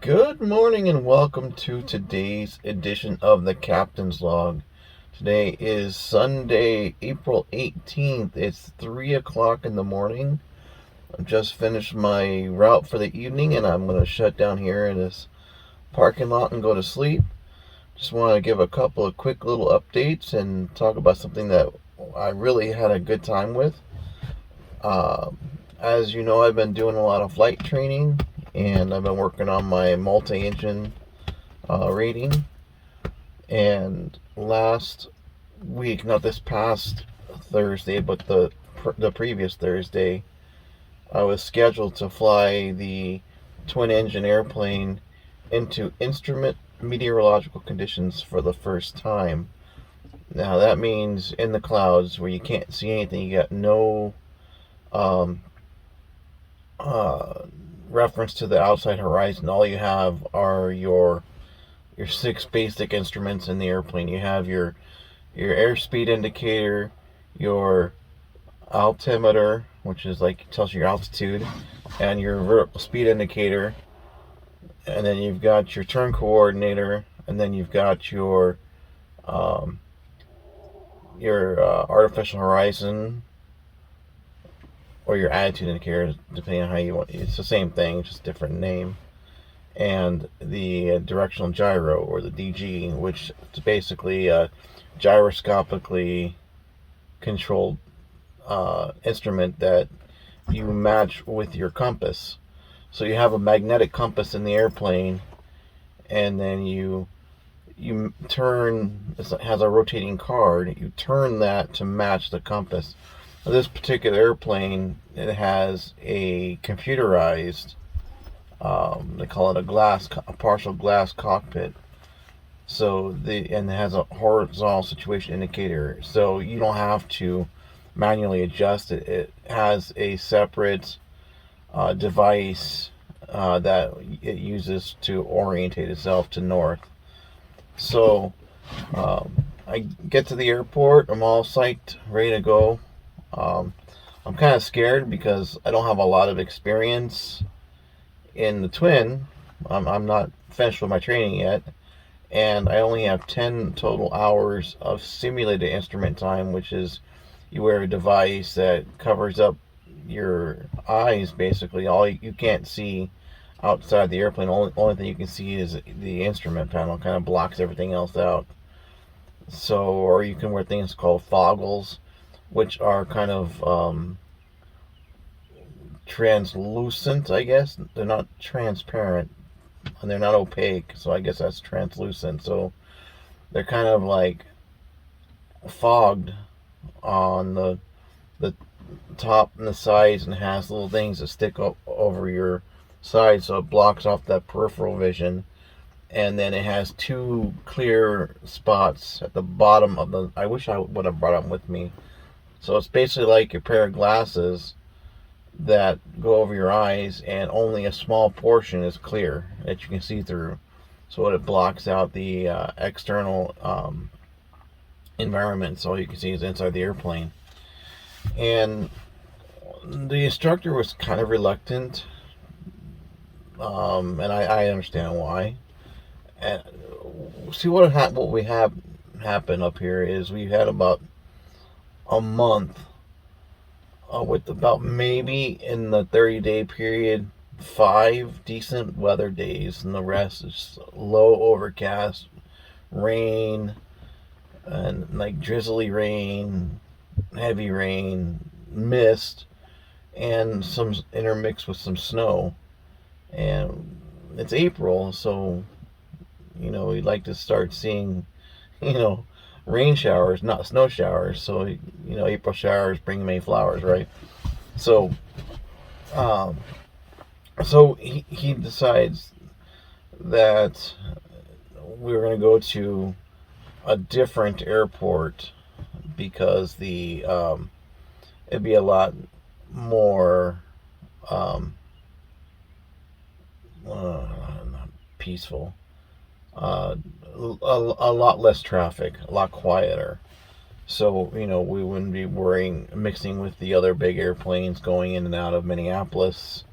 Good morning and welcome to today's edition of the Captain's Log. Today is Sunday, April 18th. It's 3 o'clock in the morning. I've just finished my route for the evening and I'm going to shut down here in this parking lot and go to sleep. Just want to give a couple of quick little updates and talk about something that I really had a good time with. As you know, I've been doing a lot of flight training and I've been working on my multi-engine rating. And last week, not this past Thursday, but the previous Thursday, I was scheduled to fly the twin-engine airplane into instrument meteorological conditions for the first time. Now that means in the clouds where you can't see anything. You got no um, reference to the outside horizon. All you have are your six basic instruments in the airplane. You have your airspeed indicator, your altimeter, which is like tells you your altitude, and your vertical speed indicator, and then you've got your turn coordinator, and then you've got um, your artificial horizon or your attitude indicator, depending on how you want. It's the same thing, just different name. And the directional gyro, or the DG, which is basically a gyroscopically controlled instrument that you match with your compass. So you have a magnetic compass in the airplane, and then you turn. It has a rotating card. You turn that to match the compass. Now, this particular airplane, it has a computerized. They call it a partial glass cockpit. And it has a horizontal situation indicator, so you don't have to manually adjust it. It has a separate device that it uses to orientate itself to north. So I get to the airport. I'm all psyched, ready to go. I'm kind of scared because I don't have a lot of experience in the twin. I'm not finished with my training yet, and I only have 10 total hours of simulated instrument time, which is you wear a device that covers up your eyes. Basically, all you can't see outside the airplane. Only thing you can see is the instrument panel. Kind of blocks everything else out. So, or you can wear things called foggles, which are kind of translucent, I guess. They're not transparent and they're not opaque, so I guess that's translucent. So they're kind of like fogged on the top and the sides, and has little things that stick up over your side, so it blocks off that peripheral vision. And then it has two clear spots at the bottom of the. I wish I would have brought them with me. So it's basically like a pair of glasses that go over your eyes, and only a small portion is clear that you can see through. So it blocks out the external environment, so all you can see is inside the airplane. And the instructor was kind of reluctant, and I understand why. And see what we have happen up here is we've had about a month with about, maybe in the 30-day period, 5 decent weather days, and the rest is low overcast, rain, and like drizzly rain, heavy rain, mist, and some intermixed with some snow. And it's April, so we'd like to start seeing, you know, rain showers, not snow showers. So, April showers bring May flowers, right? So, um, he decides that we were going to go to a different airport because it'd be a lot more not peaceful, a lot less traffic, a lot quieter. So, we wouldn't be mixing with the other big airplanes going in and out of Minneapolis.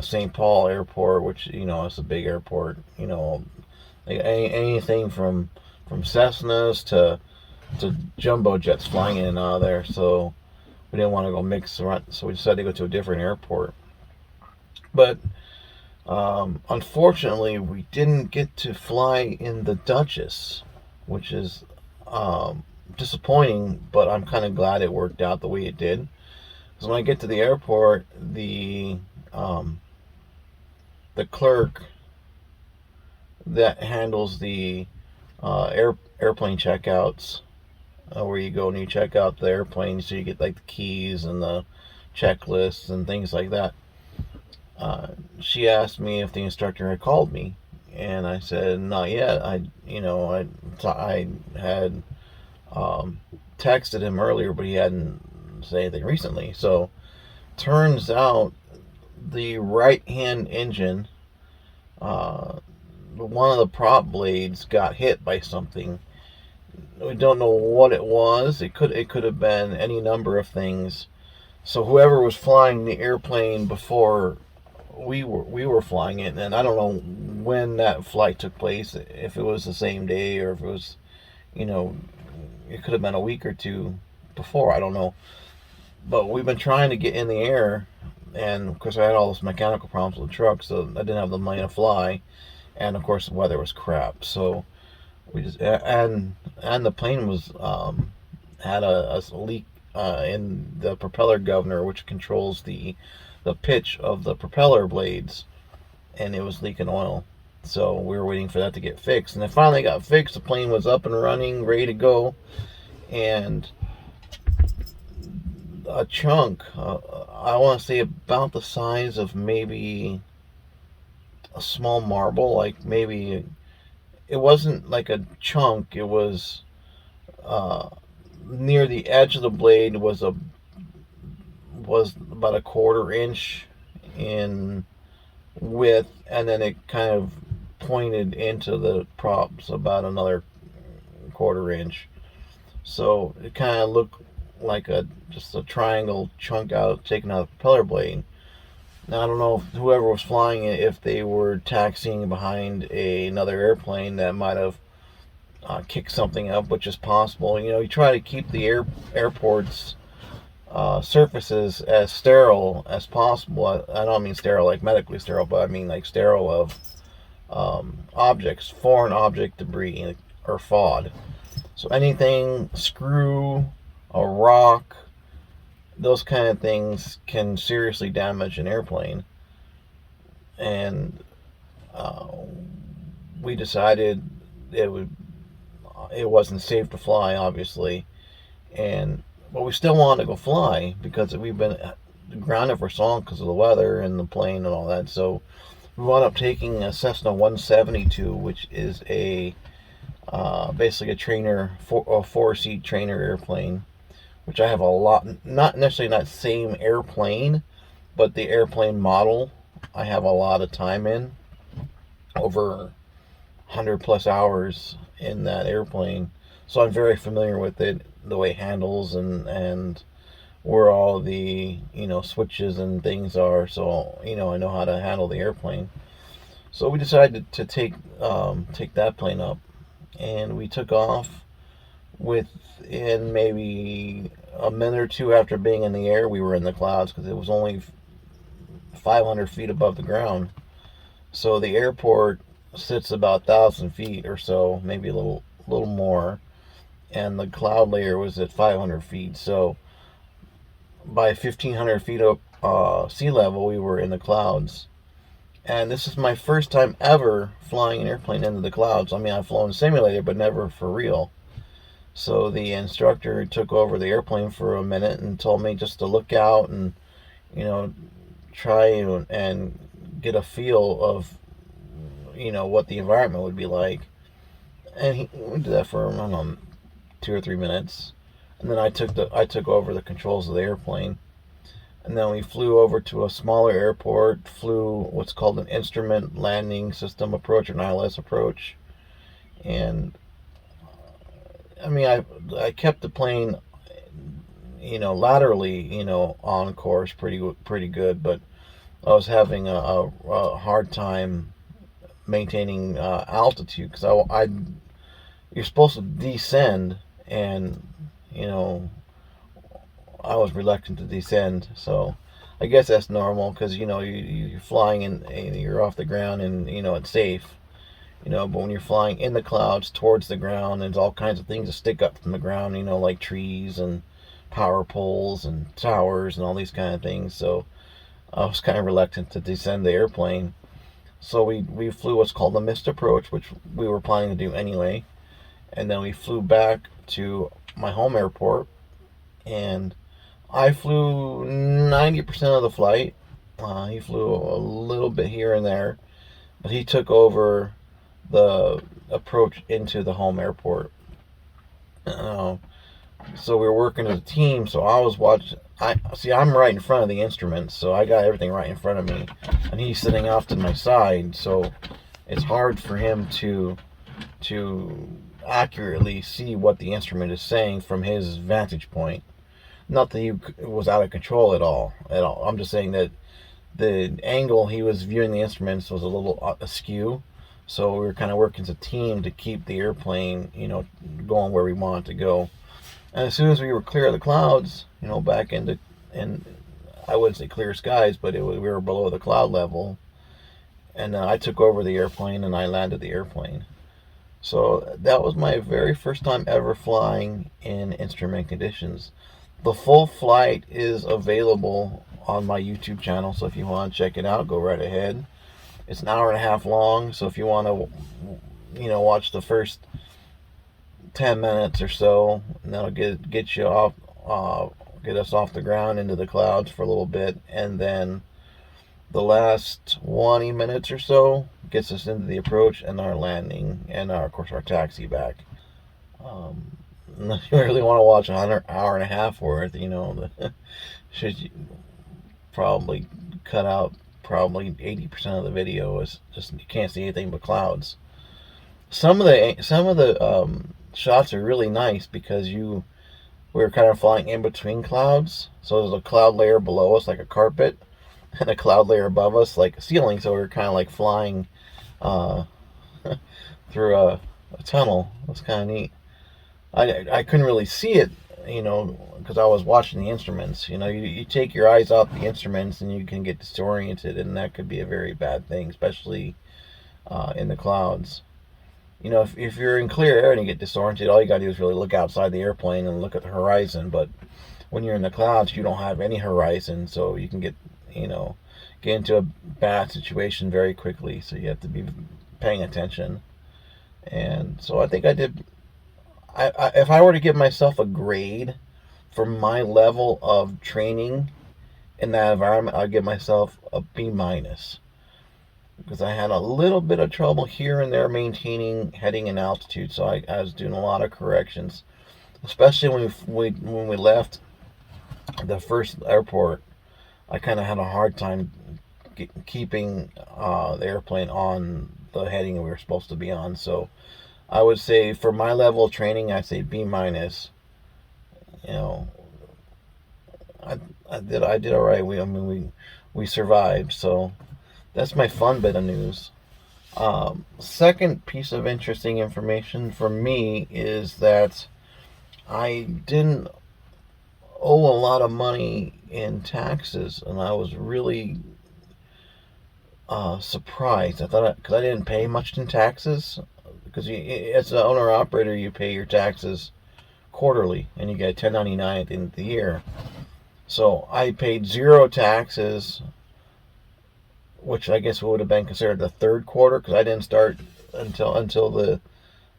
St. Paul Airport, which is a big airport. Like anything from Cessnas to jumbo jets flying in and out of there. So we didn't want to go mix around, so we decided to go to a different airport. But unfortunately, we didn't get to fly in the Duchess, which is disappointing. But I'm kind of glad it worked out the way it did. Because when I get to the airport, the clerk that handles the airplane checkouts, where you go and you check out the airplane, so you get like the keys and the checklists and things like that. She asked me if the instructor had called me, and I said not yet. I had texted him earlier, but he hadn't said anything recently. So turns out the right hand engine, one of the prop blades got hit by something. We don't know what it was. It could have been any number of things. So whoever was flying the airplane before we were flying it, and I don't know when that flight took place, if it was the same day or if it was, it could have been a week or two before. I don't know. But we've been trying to get in the air, and of course I had all those mechanical problems with the truck, so I didn't have the money to fly, and of course the weather was crap. So we just and the plane was had a leak in the propeller governor, which controls the pitch of the propeller blades, and it was leaking oil. So we were waiting for that to get fixed, and it finally got fixed. The plane was up and running, ready to go, and a chunk, I want to say about the size of maybe a small marble, like maybe it wasn't like a chunk. It was near the edge of the blade was about a 1/4 inch in width, and then it kind of pointed into the props about another 1/4 inch. So it kind of looked like just a triangle chunk taken out of the propeller blade. Now I don't know if whoever was flying it, if they were taxiing behind another airplane that might have kicked something up, which is possible. You try to keep the airports surfaces as sterile as possible. I don't mean sterile like medically sterile, but I mean like sterile of objects, foreign object debris or FOD. So anything, screw, a rock, those kind of things can seriously damage an airplane. And we decided it wasn't safe to fly, obviously, but we still wanted to go fly because we've been grounded for so long because of the weather and the plane and all that. So we wound up taking a Cessna 172, which is basically a four-seat trainer airplane, which I have a lot, not necessarily that same airplane, but the airplane model I have a lot of time in, over 100+ hours in that airplane. So I'm very familiar with it, the way it handles and where all the switches and things are. So I know how to handle the airplane. So we decided to take that plane up, and we took off. Within maybe a minute or two after being in the air, we were in the clouds because it was only 500 feet above the ground. So the airport sits about 1,000 feet or so, maybe a little more, and the cloud layer was at 500 feet. So by 1,500 feet up sea level, we were in the clouds. And this is my first time ever flying an airplane into the clouds. I mean, I've flown simulator, but never for real. So the instructor took over the airplane for a minute and told me just to look out and, try and get a feel of, what the environment would be like. And we did that for, I don't know, 2 or 3 minutes. And then I took over the controls of the airplane. And then we flew over to a smaller airport, flew what's called an instrument landing system approach, or an ILS approach. And I mean, I kept the plane, laterally, on course pretty good, but I was having a hard time maintaining altitude because you're supposed to descend, and you know I was reluctant to descend. So I guess that's normal because you're flying and you're off the ground, and it's safe. But when you're flying in the clouds towards the ground, there's all kinds of things that stick up from the ground, like trees and power poles and towers and all these kind of things. So I was kind of reluctant to descend the airplane. So we flew what's called the missed approach, which we were planning to do anyway. And then we flew back to my home airport, and I flew 90% of the flight. He flew a little bit here and there, but he took over the approach into the home airport. So we were working as a team. So I was watching. I'm right in front of the instruments, so I got everything right in front of me, and he's sitting off to my side. So it's hard for him to accurately see what the instrument is saying from his vantage point. Not that he was out of control at all. I'm just saying that the angle he was viewing the instruments was a little askew. So we were kind of working as a team to keep the airplane, going where we wanted to go. And as soon as we were clear of the clouds, back into, and I wouldn't say clear skies, but we were below the cloud level. And I took over the airplane and I landed the airplane. So that was my very first time ever flying in instrument conditions. The full flight is available on my YouTube channel, so if you want to check it out, go right ahead. It's an hour and a half long, so if you want to, watch the first 10 minutes or so, and that'll get you off, get us off the ground into the clouds for a little bit, and then the last 20 minutes or so gets us into the approach and our landing, and of course our taxi back. Unless you really want to watch an hour and a half worth, should you probably cut out probably 80% of the video. Is just you can't see anything but clouds. Some of the shots are really nice because we were kind of flying in between clouds, so there's a cloud layer below us like a carpet, and a cloud layer above us like a ceiling. So we were kind of like flying through a tunnel. That's kind of neat. I couldn't really see it, because I was watching the instruments. You take your eyes off the instruments and you can get disoriented, and that could be a very bad thing, especially in the clouds. If you're in clear air and you get disoriented, all you gotta do is really look outside the airplane and look at the horizon. But when you're in the clouds, you don't have any horizon, so you can get into a bad situation very quickly. So you have to be paying attention. And so I think I did. If I were to give myself a grade for my level of training in that environment, I'd give myself a B minus, because I had a little bit of trouble here and there maintaining heading and altitude. So I was doing a lot of corrections, especially when we left the first airport. I kind of had a hard time keeping the airplane on the heading we were supposed to be on. So I would say for my level of training, I'd say B minus. I did all right. We survived. So that's my fun bit of news. Second piece of interesting information for me is that I didn't owe a lot of money in taxes, and I was really surprised. I thought because I didn't pay much in taxes. Because as an owner-operator, you pay your taxes quarterly, and you get a 1099 at the end of the year. So I paid zero taxes, which I guess would have been considered the third quarter, because I didn't start until the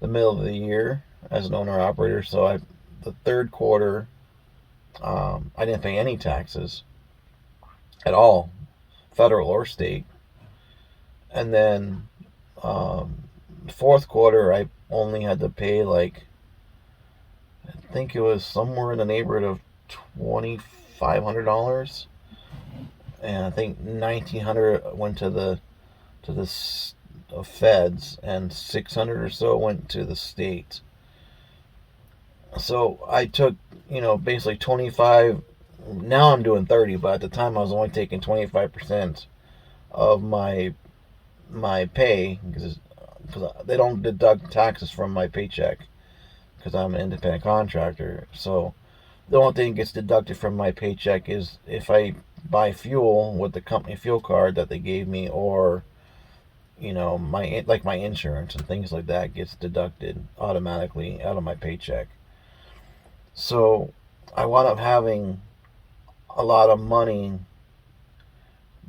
middle of the year as an owner-operator. So the third quarter, I didn't pay any taxes at all, federal or state. And then fourth quarter, I only had to pay I think it was somewhere in the neighborhood of $2,500, and I think $1,900 went to the feds, and $600 or so went to the state. So I took basically 25. Now I'm doing 30, but at the time I was only taking 25% of my pay, because they don't deduct taxes from my paycheck because I'm an independent contractor. So the only thing that gets deducted from my paycheck is if I buy fuel with the company fuel card that they gave me, or my insurance and things like that gets deducted automatically out of my paycheck. So I wound up having a lot of money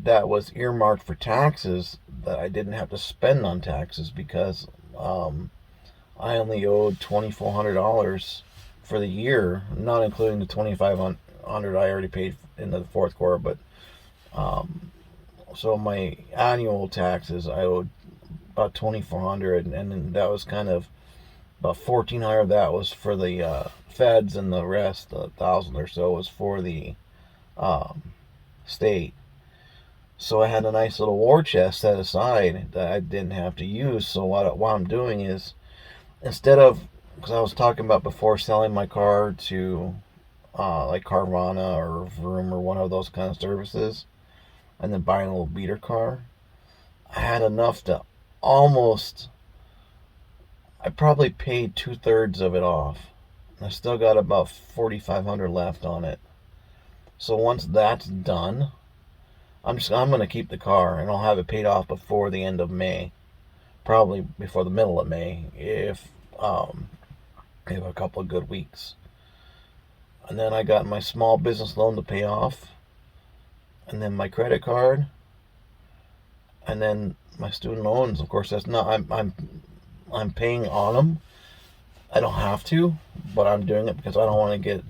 that was earmarked for taxes that I didn't have to spend on taxes, because I only owed $2,400 for the year, not including the $2,500 I already paid in the fourth quarter. But so my annual taxes, I owed about $2,400, and then that was kind of about $1,400 of that was for the feds, and the rest, 1,000 or so, was for the um, state. So I had a nice little war chest set aside that I didn't have to use. So what I'm doing is, instead of, because I was talking about before selling my car to like Carvana or Vroom or one of those kind of services, and then buying a little beater car, I had enough to almost, I probably paid 2/3 of it off. I still got about 4,500 left on it. So once that's done, I'm gonna keep the car, and I'll have it paid off before the end of May, probably before the middle of May, if I have a couple of good weeks. And then I got my small business loan to pay off, and then my credit card, and then my student loans. Of course, that's not, I'm paying on them. I don't have to, but I'm doing it because I don't want to get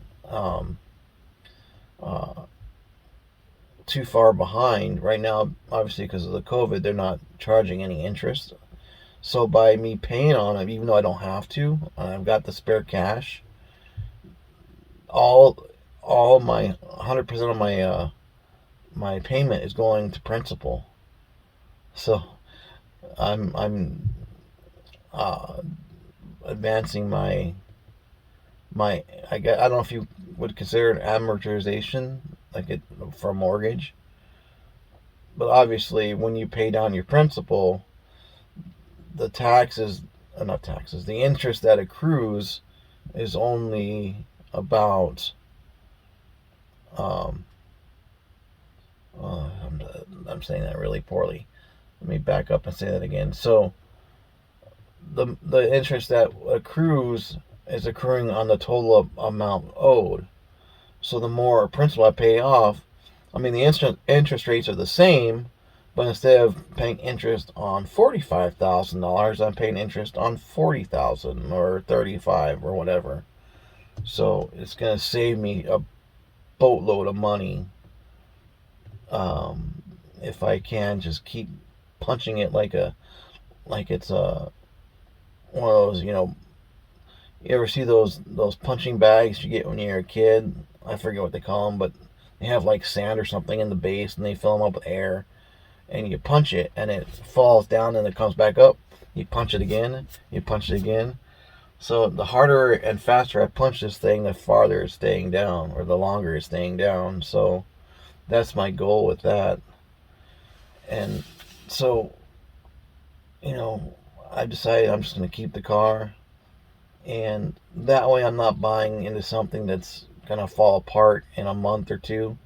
uh, too far behind. Right now, obviously, because of the COVID, they're not charging any interest. So by me paying on them, even though I don't have to, I've got the spare cash. All my 100% of my payment is going to principal. So I'm uh, advancing I don't know if you would consider it amortization, like it for a mortgage. But obviously, when you pay down your principal, the taxes, not taxes, the interest that accrues is only about, um, I'm saying that really poorly. Let me back up and say that again. So the interest that accrues is accruing on the total amount owed. So the more principal I pay off, I mean, the interest rates are the same, but instead of paying interest on $45,000, I'm paying interest on 40,000 or 35 or whatever. So it's gonna save me a boatload of money, if I can just keep punching it like it's one of those, you ever see those punching bags you get when you're a kid? I forget what they call them, but they have like sand or something in the base, and they fill them up with air, and you punch it, and it falls down, and it comes back up. You punch it again, you punch it again. So the harder and faster I punch this thing, the farther it's staying down, or the longer it's staying down. So that's my goal with that. And so, I decided I'm just going to keep the car, and that way I'm not buying into something that's going to fall apart in a month or two.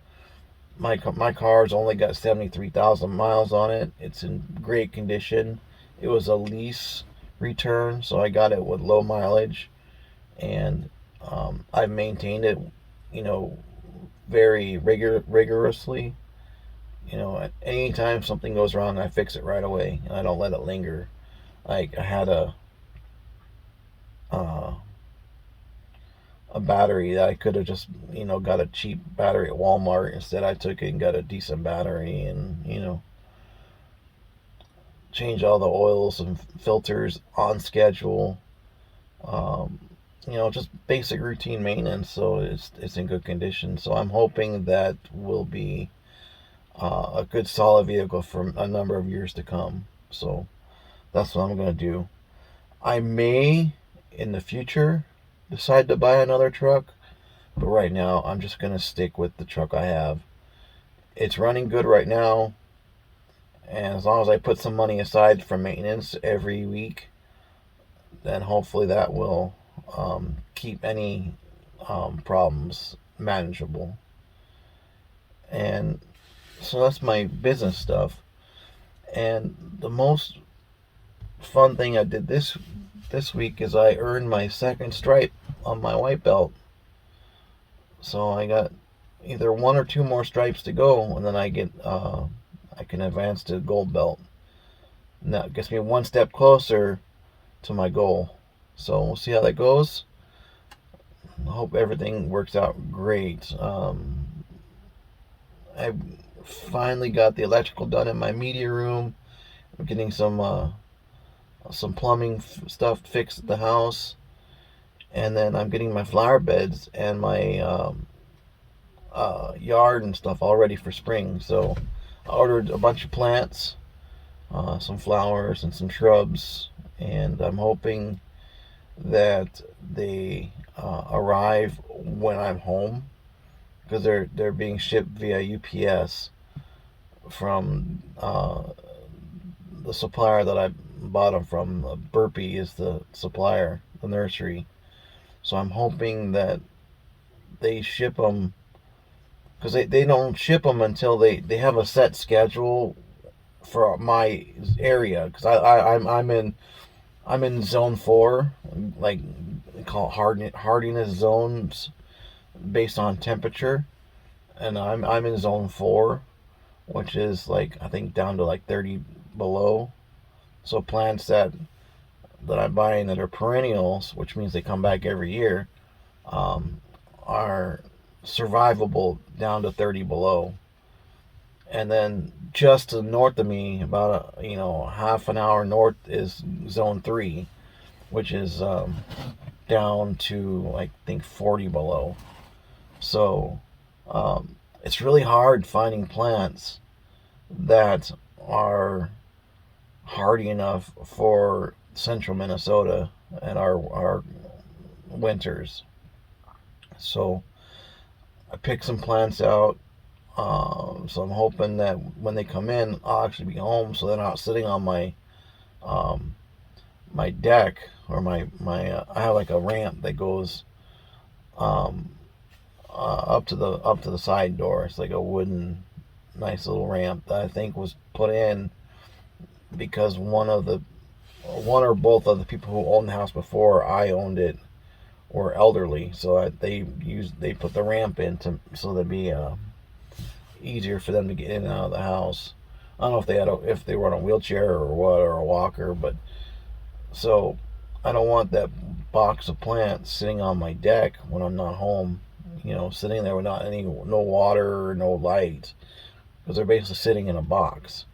My car's only got 73,000 miles on it. It's in great condition. It was a lease return, so I got it with low mileage, and I've maintained it, very rigorously. Anytime something goes wrong, I fix it right away, and I don't let it linger. Like, I had uh, a battery that I could have just, got a cheap battery at Walmart. Instead, I took it and got a decent battery, and, change all the oils and filters on schedule. Um, just basic routine maintenance, so it's in good condition. So I'm hoping that will be a good solid vehicle for a number of years to come. So that's what I'm going to do. I may in the future decide to buy another truck, but right now I'm just going to stick with the truck I have. It's running good right now, And as long as I put some money aside for maintenance every week, then hopefully that will keep any problems manageable. And so that's my business stuff. And the most fun thing I did this week is I earned my second stripe on my white belt. So I got either one or two more stripes to go, and then I can advance to gold belt. And that gets me one step closer to my goal. So we'll see how that goes. I hope everything works out great. I finally got the electrical done in my media room. I'm getting some plumbing stuff fixed at the house, and then I'm getting my flower beds and my yard and stuff all ready for spring. So I ordered a bunch of plants, some flowers and some shrubs, and I'm hoping that they arrive when I'm home, because they're being shipped via UPS from the supplier that I bought them from. Burpee is the supplier, the nursery. So I'm hoping that they ship them, because they don't ship them until they have a set schedule for my area. Because I'm in zone 4, like they call it hardiness zones based on temperature, and I'm in zone 4, which is like, I think, down to like 30 below. So plants that I'm buying that are perennials, which means they come back every year, are survivable down to 30 below. And then just to the north of me, about half an hour north, is zone 3, which is down to, I think, 40 below. So it's really hard finding plants that are hardy enough for central Minnesota and our winters. So I picked some plants out. So I'm hoping that when they come in, I'll actually be home, so they're not sitting on my my deck, or my I have like a ramp that goes up to the side door. It's like a wooden, nice little ramp that I think was put in because one or both of the people who owned the house before I owned it were elderly, so they put the ramp in so that'd be easier for them to get in and out of the house. I don't know if they were on a wheelchair or what, or a walker, but so I don't want that box of plants sitting on my deck when I'm not home, sitting there with no water or no light, because they're basically sitting in a box.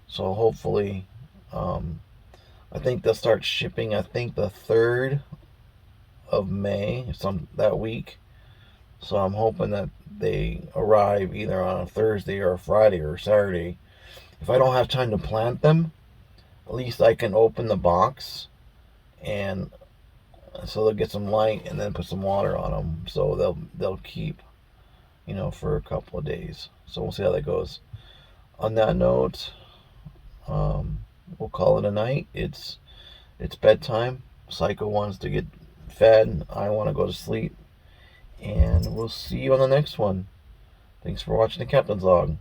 So hopefully, I think they'll start shipping, I think, the 3rd of May, that week. So I'm hoping that they arrive either on a Thursday or a Friday or a Saturday. If I don't have time to plant them, at least I can open the box, and so they'll get some light, and then put some water on them, so they'll keep, for a couple of days. So we'll see how that goes. On that note, we'll call it a night. It's bedtime. Psycho wants to get fed. I want to go to sleep. And we'll see you on the next one. Thanks for watching the Captain's Log.